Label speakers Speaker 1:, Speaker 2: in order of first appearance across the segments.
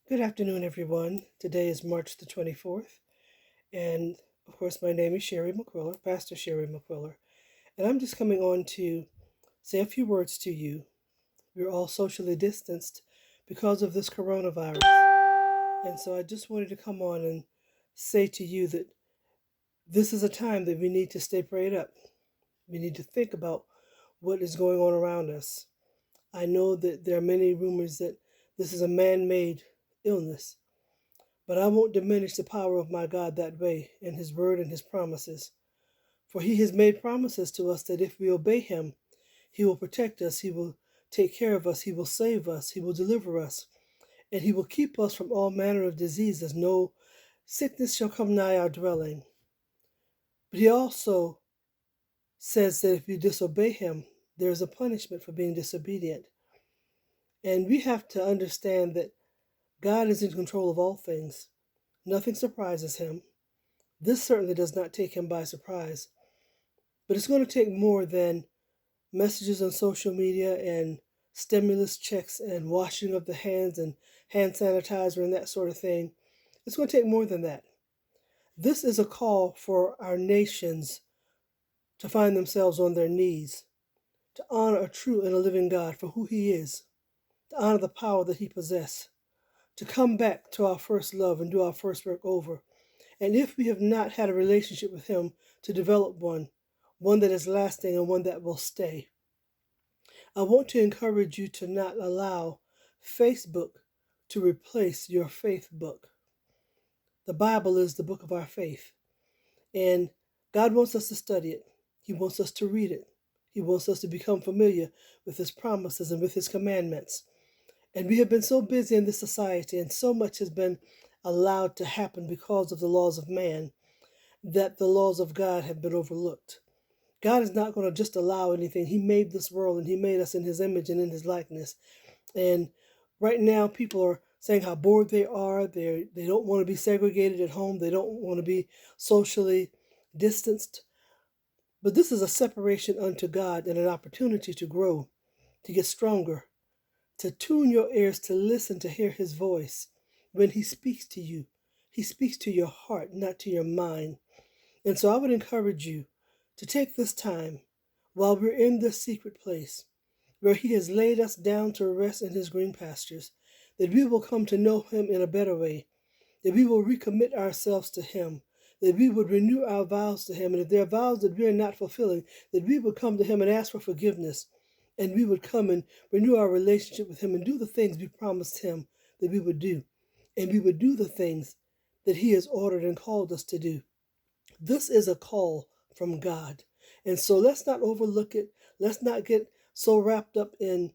Speaker 1: Good afternoon, everyone. Today is March the 24th, and of course, my name is Sherry McQuiller, Pastor Sherry McQuiller, and I'm just coming on to say a few words to you. We're all socially distanced because of this coronavirus, and so I just wanted to come on and say to you that this is a time that we need to stay prayed up. We need to think about what is going on around us. I know that there are many rumors that this is a man made illness. But I won't diminish the power of my God that way in His word and His promises. For He has made promises to us that if we obey Him, He will protect us, He will take care of us, He will save us, He will deliver us, and He will keep us from all manner of diseases. No sickness shall come nigh our dwelling. But He also says that if we disobey Him, there is a punishment for being disobedient. And we have to understand that God is in control of all things. Nothing surprises Him. This certainly does not take Him by surprise. But it's going to take more than messages on social media and stimulus checks and washing of the hands and hand sanitizer and that sort of thing. It's going to take more than that. This is a call for our nations to find themselves on their knees, to honor a true and a living God for who He is, to honor the power that He possesses, to come back to our first love and do our first work over. And if we have not had a relationship with Him, to develop one that is lasting and one that will stay. I want to encourage you to not allow Facebook to replace your faith book. The Bible is the book of our faith, and God wants us to study it. He wants us to read it. He wants us to become familiar with His promises and with His commandments. And we have been so busy in this society, and so much has been allowed to happen because of the laws of man, that the laws of God have been overlooked. God is not going to just allow anything. He made this world and He made us in His image and in His likeness. And right now, people are saying how bored they are. They don't want to be segregated at home. They don't want to be socially distanced. But this is a separation unto God and an opportunity to grow, to get stronger, to tune your ears to listen, to hear His voice. When He speaks to you, He speaks to your heart, not to your mind. And so I would encourage you to take this time while we're in this secret place where He has laid us down to rest in His green pastures, that we will come to know Him in a better way, that we will recommit ourselves to Him, that we would renew our vows to Him, and if there are vows that we are not fulfilling, that we would come to Him and ask for forgiveness, and we would come and renew our relationship with Him and do the things we promised Him that we would do, and we would do the things that He has ordered and called us to do. This is a call from God. And so let's not overlook it. Let's not get so wrapped up in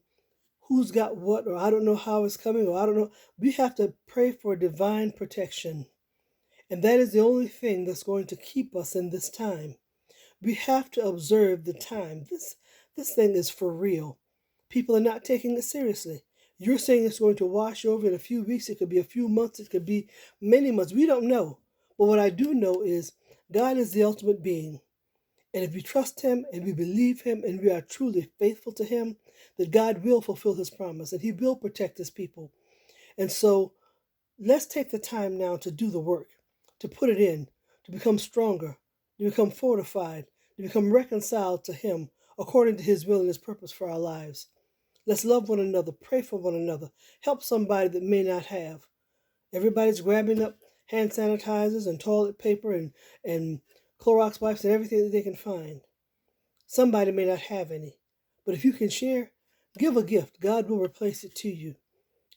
Speaker 1: who's got what, or I don't know how it's coming, or I don't know. We have to pray for divine protection. And that is the only thing that's going to keep us in this time. We have to observe the time. This thing is for real. People are not taking it seriously. You're saying it's going to wash over in a few weeks. It could be a few months. It could be many months. We don't know. But what I do know is God is the ultimate being. And if we trust Him and we believe Him and we are truly faithful to Him, that God will fulfill His promise and He will protect His people. And so let's take the time now to do the work, to put it in, to become stronger, to become fortified, to become reconciled to Him according to His will and His purpose for our lives. Let's love one another, pray for one another, help somebody that may not have. Everybody's grabbing up hand sanitizers and toilet paper and Clorox wipes and everything that they can find. Somebody may not have any, but if you can share, give a gift. God will replace it to you.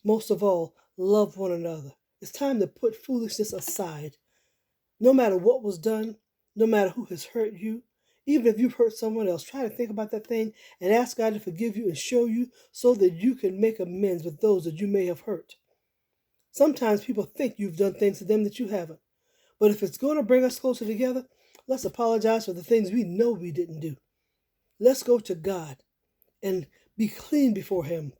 Speaker 1: Most of all, love one another. It's time to put foolishness aside. No matter what was done, no matter who has hurt you, even if you've hurt someone else, try to think about that thing and ask God to forgive you and show you so that you can make amends with those that you may have hurt. Sometimes people think you've done things to them that you haven't. But if it's going to bring us closer together, let's apologize for the things we know we didn't do. Let's go to God and be clean before Him,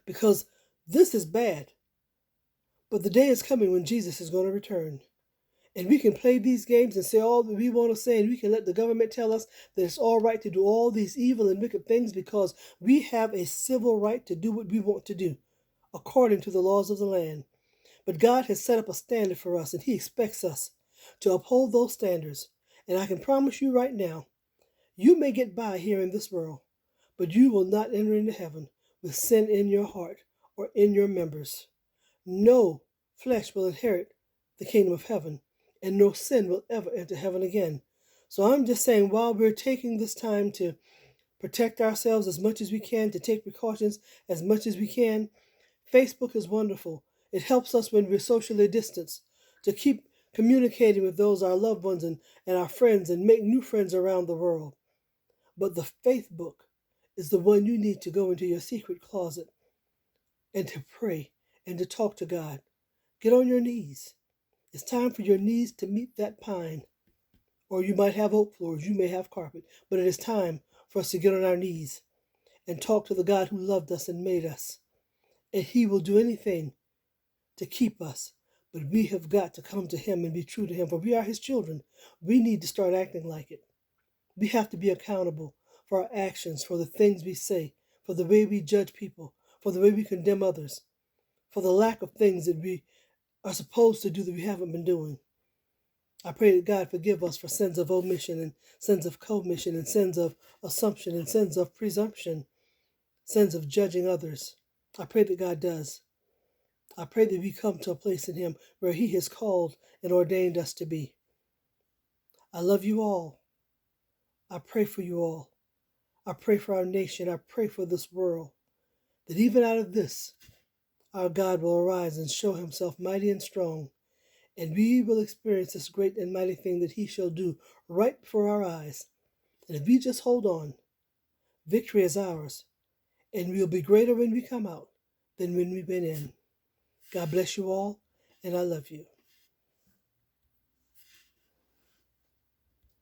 Speaker 1: because this is bad. But the day is coming when Jesus is going to return. And we can play these games and say all that we want to say, and we can let the government tell us that it's all right to do all these evil and wicked things because we have a civil right to do what we want to do according to the laws of the land. But God has set up a standard for us, and He expects us to uphold those standards. And I can promise you right now, you may get by here in this world, but you will not enter into heaven with sin in your heart or in your members. No flesh will inherit the kingdom of heaven, and no sin will ever enter heaven again. So I'm just saying, while we're taking this time to protect ourselves as much as we can, to take precautions as much as we can, Facebook is wonderful. It helps us when we're socially distanced to keep communicating with those, our loved ones and our friends, and make new friends around the world. But the faith book is the one you need to go into your secret closet and to pray and to talk to God. Get on your knees. It's time for your knees to meet that pine. Or you might have oak floors, you may have carpet, but it is time for us to get on our knees and talk to the God who loved us and made us. And He will do anything to keep us. But we have got to come to Him and be true to Him, for we are His children. We need to start acting like it. We have to be accountable for our actions, for the things we say, for the way we judge people, for the way we condemn others, for the lack of things that we are supposed to do that we haven't been doing. I pray that God forgive us for sins of omission and sins of commission and sins of assumption and sins of presumption, sins of judging others. I pray that God does. I pray that we come to a place in Him where He has called and ordained us to be. I love you all. I pray for you all. I pray for our nation. I pray for this world, that even out of this, our God will arise and show Himself mighty and strong, and we will experience this great and mighty thing that He shall do right before our eyes. And if we just hold on, victory is ours, and we'll be greater when we come out than when we've been in. God bless you all, and I love you.